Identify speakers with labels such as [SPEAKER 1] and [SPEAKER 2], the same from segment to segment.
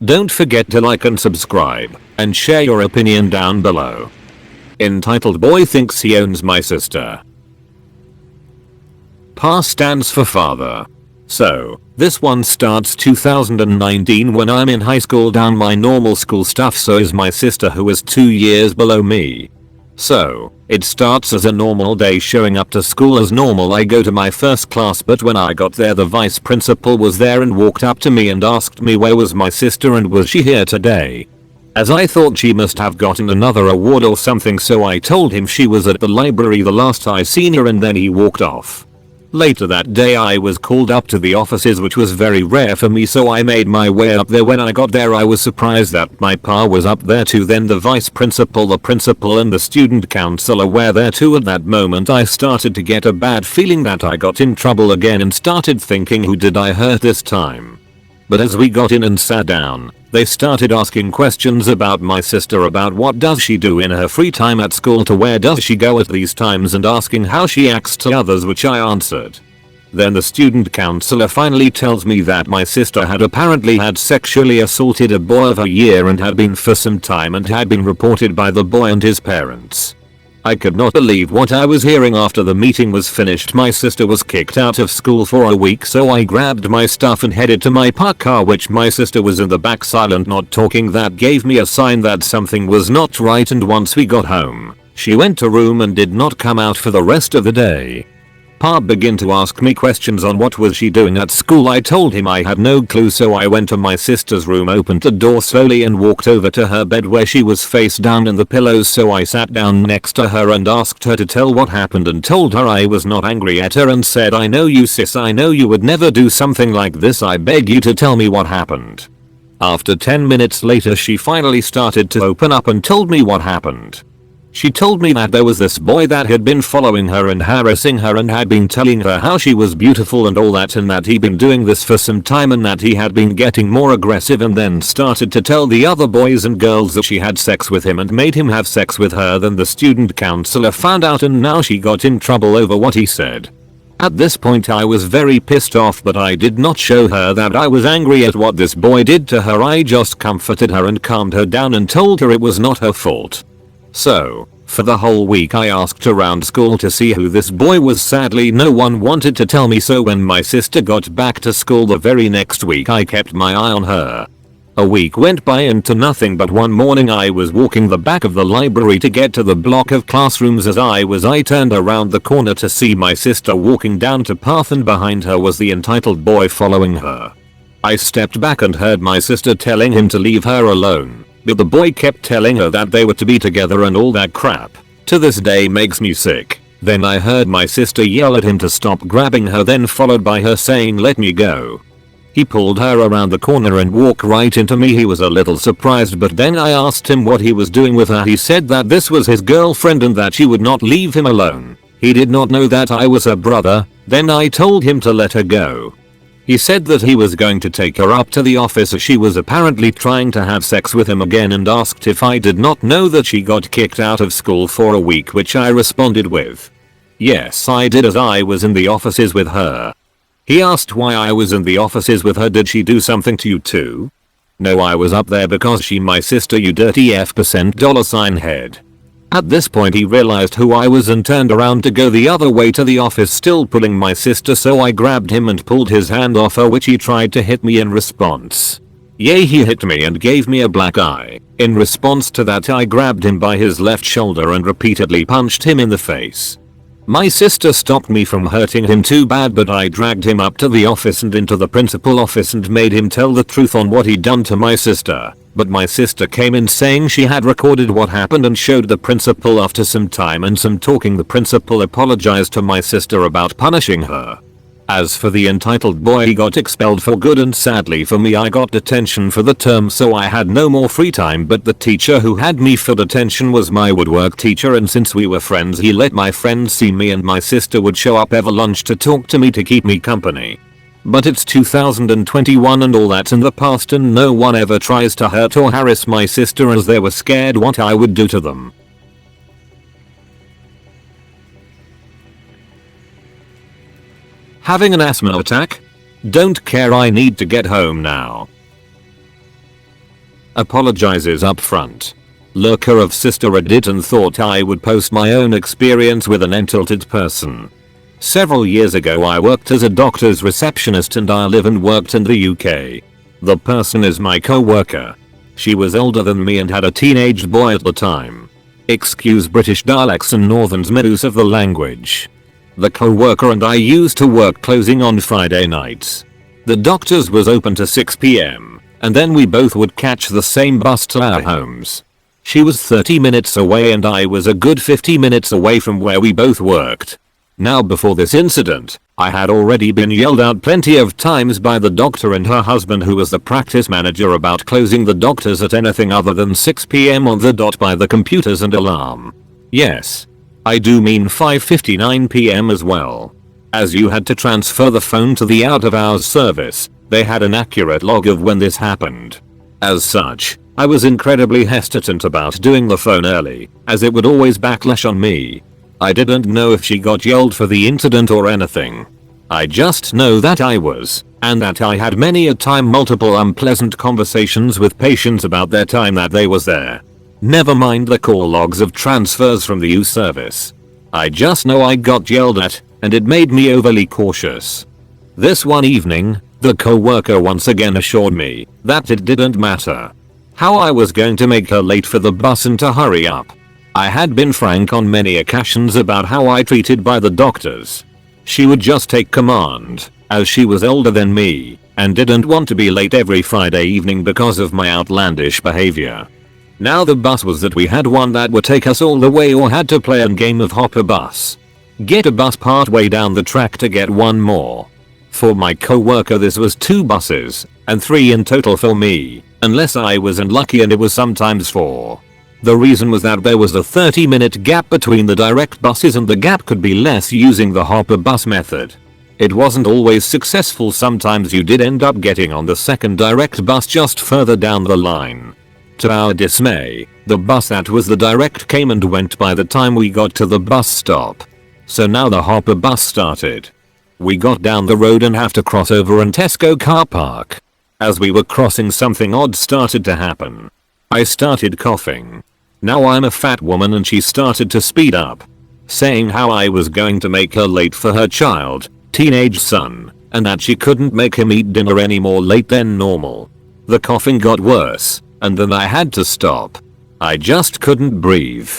[SPEAKER 1] Don't forget to like and subscribe, and share your opinion down below. Entitled boy thinks he owns my sister. PA stands for father. So, this one starts 2019 when I'm in high school down my normal school stuff, so is my sister who is 2 years below me. So, it starts as a normal day, showing up to school as normal. I go to my first class, but when I got there the vice principal was there and walked up to me and asked me where was my sister and was she here today. As I thought she must have gotten another award or something, so I told him she was at the library the last I seen her, and then he walked off. Later that day I was called up to the offices, which was very rare for me, so I made my way up there. When I got there I was surprised that my pa was up there too. Then the vice principal, the principal and the student counselor were there too. At that moment I started to get a bad feeling that I got in trouble again and started thinking, who did I hurt this time? But as we got in and sat down, they started asking questions about my sister, about what does she do in her free time at school, to where does she go at these times, and asking how she acts to others, which I answered. Then the student counselor finally tells me that my sister had apparently had sexually assaulted a boy of her year and had been for some time and had been reported by the boy and his parents. I could not believe what I was hearing. After the meeting was finished, my sister was kicked out of school for a week, so I grabbed my stuff and headed to my parked car, which my sister was in the back silent, not talking. That gave me a sign that something was not right, and once we got home, she went to room and did not come out for the rest of the day. Pa began to ask me questions on what was she doing at school. I told him I had no clue, so I went to my sister's room, opened the door slowly and walked over to her bed where she was face down in the pillows. So I sat down next to her and asked her to tell what happened, and told her I was not angry at her and said, I know you sis, I know you would never do something like this, I beg you to tell me what happened. After 10 minutes later she finally started to open up and told me what happened. She told me that there was this boy that had been following her and harassing her and had been telling her how she was beautiful and all that, and that he'd been doing this for some time and that he had been getting more aggressive, and then started to tell the other boys and girls that she had sex with him and made him have sex with her. Then the student counselor found out and now she got in trouble over what he said. At this point I was very pissed off, but I did not show her that I was angry at what this boy did to her. I just comforted her and calmed her down and told her it was not her fault. So, for the whole week I asked around school to see who this boy was. Sadly no one wanted to tell me, so when my sister got back to school the very next week I kept my eye on her. A week went by and to nothing, but one morning I was walking the back of the library to get to the block of classrooms. As I turned around the corner to see my sister walking down to path, and behind her was the entitled boy following her. I stepped back and heard my sister telling him to leave her alone. But the boy kept telling her that they were to be together and all that crap. To this day makes me sick. Then I heard my sister yell at him to stop grabbing her, then followed by her saying, "Let me go." He pulled her around the corner and walked right into me. He was a little surprised, but then I asked him what he was doing with her. He said that this was his girlfriend and that she would not leave him alone. He did not know that I was her brother. Then I told him to let her go. He said that he was going to take her up to the office as she was apparently trying to have sex with him again, and asked if I did not know that she got kicked out of school for a week, which I responded with, yes I did, as I was in the offices with her. He asked why I was in the offices with her. Did she do something to you too? No, I was up there because she my sister, you dirty F% $head. At this point he realized who I was and turned around to go the other way to the office, still pulling my sister, so I grabbed him and pulled his hand off her, which he tried to hit me in response. Yay, he hit me and gave me a black eye. In response to that I grabbed him by his left shoulder and repeatedly punched him in the face. My sister stopped me from hurting him too bad, but I dragged him up to the office and into the principal office and made him tell the truth on what he'd done to my sister. But my sister came in saying she had recorded what happened and showed the principal. After some time and some talking, the principal apologized to my sister about punishing her. As for the entitled boy, he got expelled for good, and sadly for me I got detention for the term, so I had no more free time. But the teacher who had me for detention was my woodwork teacher, and since we were friends he let my friends see me, and my sister would show up every lunch to talk to me to keep me company. But it's 2021 and all that's in the past, and no one ever tries to hurt or harass my sister as they were scared what I would do to them. Having an asthma attack? Don't care, I need to get home now. Apologizes up front. Lurker of sister Reddit and thought I would post my own experience with an entitled person. Several years ago I worked as a doctor's receptionist and I live and worked in the UK. The person is my co-worker. She was older than me and had a teenage boy at the time. Excuse British dialects and northern's misuse of the language. The co-worker and I used to work closing on Friday nights. The doctor's was open to 6 PM, and then we both would catch the same bus to our homes. She was 30 minutes away and I was a good 50 minutes away from where we both worked. Now before this incident, I had already been yelled out plenty of times by the doctor and her husband who was the practice manager about closing the doctors at anything other than 6 PM on the dot by the computers and alarm. Yes. I do mean 5:59 PM as well. As you had to transfer the phone to the out of hours service, they had an accurate log of when this happened. As such, I was incredibly hesitant about doing the phone early, as it would always backlash on me. I didn't know if she got yelled for the incident or anything. I just know that I was, and that I had many a time multiple unpleasant conversations with patients about their time that they was there. Never mind the call logs of transfers from the U service. I just know I got yelled at, and it made me overly cautious. This one evening, the co-worker once again assured me that it didn't matter how I was going to make her late for the bus and to hurry up. I had been frank on many occasions about how I treated by the doctors. She would just take command, as she was older than me, and didn't want to be late every Friday evening because of my outlandish behavior. Now the bus was that we had one that would take us all the way or had to play a game of hop a bus. Get a bus part way down the track to get one more. For my co-worker this was 2 buses, and 3 in total for me, unless I was unlucky and it was sometimes 4. The reason was that there was a 30-minute gap between the direct buses and the gap could be less using the hopper bus method. It wasn't always successful, sometimes you did end up getting on the second direct bus just further down the line. To our dismay, the bus that was the direct came and went by the time we got to the bus stop. So now the hopper bus started. We got down the road and have to cross over an Tesco car park. As we were crossing something odd started to happen. I started coughing. Now I'm a fat woman and she started to speed up, saying how I was going to make her late for her teenage son, and that she couldn't make him eat dinner any more late than normal. The coughing got worse, and then I had to stop. I just couldn't breathe.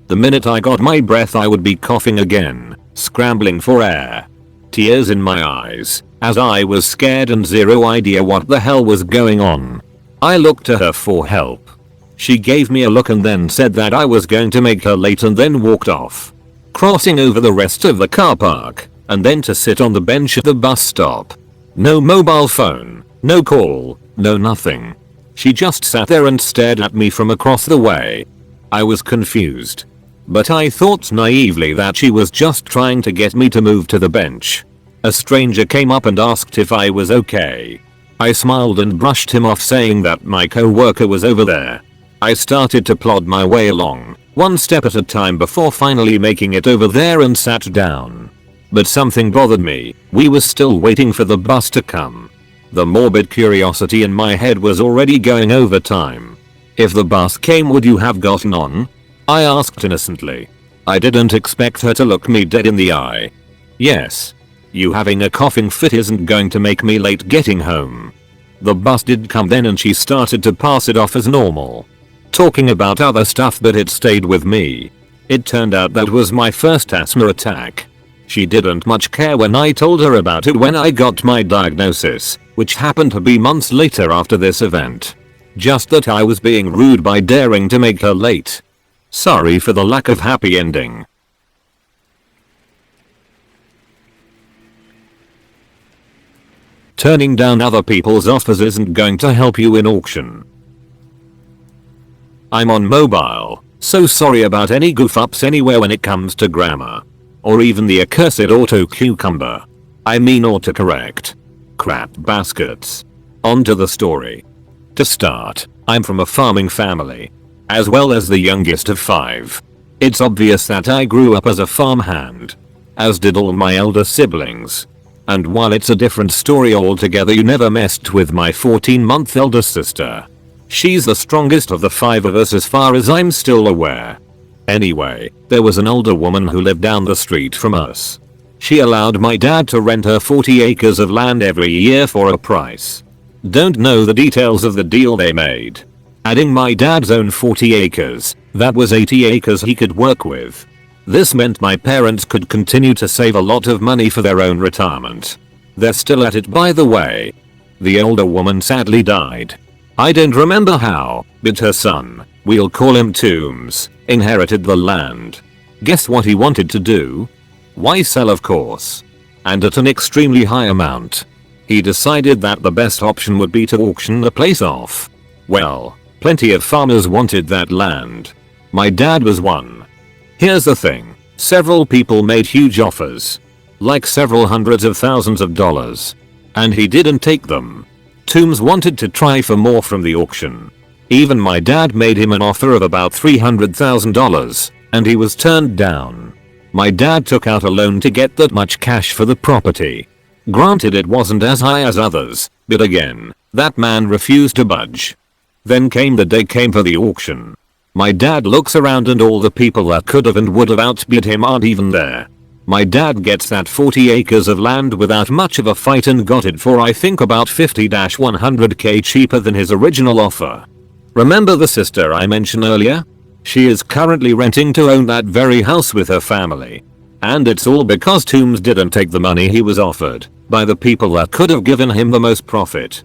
[SPEAKER 1] The minute I got my breath I would be coughing again, scrambling for air. Tears in my eyes, as I was scared and zero idea what the hell was going on. I looked to her for help. She gave me a look and then said that I was going to make her late and then walked off, crossing over the rest of the car park, and then to sit on the bench at the bus stop. No mobile phone, no call, no nothing. She just sat there and stared at me from across the way. I was confused, but I thought naively that she was just trying to get me to move to the bench. A stranger came up and asked if I was okay. I smiled and brushed him off, saying that my co-worker was over there. I started to plod my way along, one step at a time before finally making it over there and sat down. But something bothered me. We were still waiting for the bus to come. The morbid curiosity in my head was already going over time. If the bus came, would you have gotten on? I asked innocently. I didn't expect her to look me dead in the eye. Yes. You having a coughing fit isn't going to make me late getting home. The bus did come then and she started to pass it off as normal, talking about other stuff, but it stayed with me. It turned out that was my first asthma attack. She didn't much care when I told her about it when I got my diagnosis, which happened to be months later after this event. Just that I was being rude by daring to make her late. Sorry for the lack of happy ending. Turning down other people's offers isn't going to help you in auction. I'm on mobile, so sorry about any goof ups anywhere when it comes to grammar. Or even the accursed auto cucumber. I mean autocorrect. Crap baskets. On to the story. To start, I'm from a farming family, as well as the youngest of 5. It's obvious that I grew up as a farmhand, as did all my elder siblings. And while it's a different story altogether, you never messed with my 14-month elder sister. She's the strongest of the 5 of us as far as I'm still aware. Anyway, there was an older woman who lived down the street from us. She allowed my dad to rent her 40 acres of land every year for a price. Don't know the details of the deal they made. Adding my dad's own 40 acres, that was 80 acres he could work with. This meant my parents could continue to save a lot of money for their own retirement. They're still at it, by the way. The older woman sadly died. I don't remember how, but her son, we'll call him Toombs, inherited the land. Guess what he wanted to do? Why, sell, of course. And at an extremely high amount. He decided that the best option would be to auction the place off. Well, plenty of farmers wanted that land. My dad was one. Here's the thing, several people made huge offers. Like several hundreds of thousands of dollars. And he didn't take them. Toombs wanted to try for more from the auction. Even my dad made him an offer of about $300,000, and he was turned down. My dad took out a loan to get that much cash for the property. Granted, it wasn't as high as others, but again, that man refused to budge. Then came the day came for the auction. My dad looks around and all the people that could have and would have outbid him aren't even there. My dad gets that 40 acres of land without much of a fight and got it for I think about 50-100k cheaper than his original offer. Remember the sister I mentioned earlier? She is currently renting to own that very house with her family. And it's all because Toombs didn't take the money he was offered by the people that could have given him the most profit.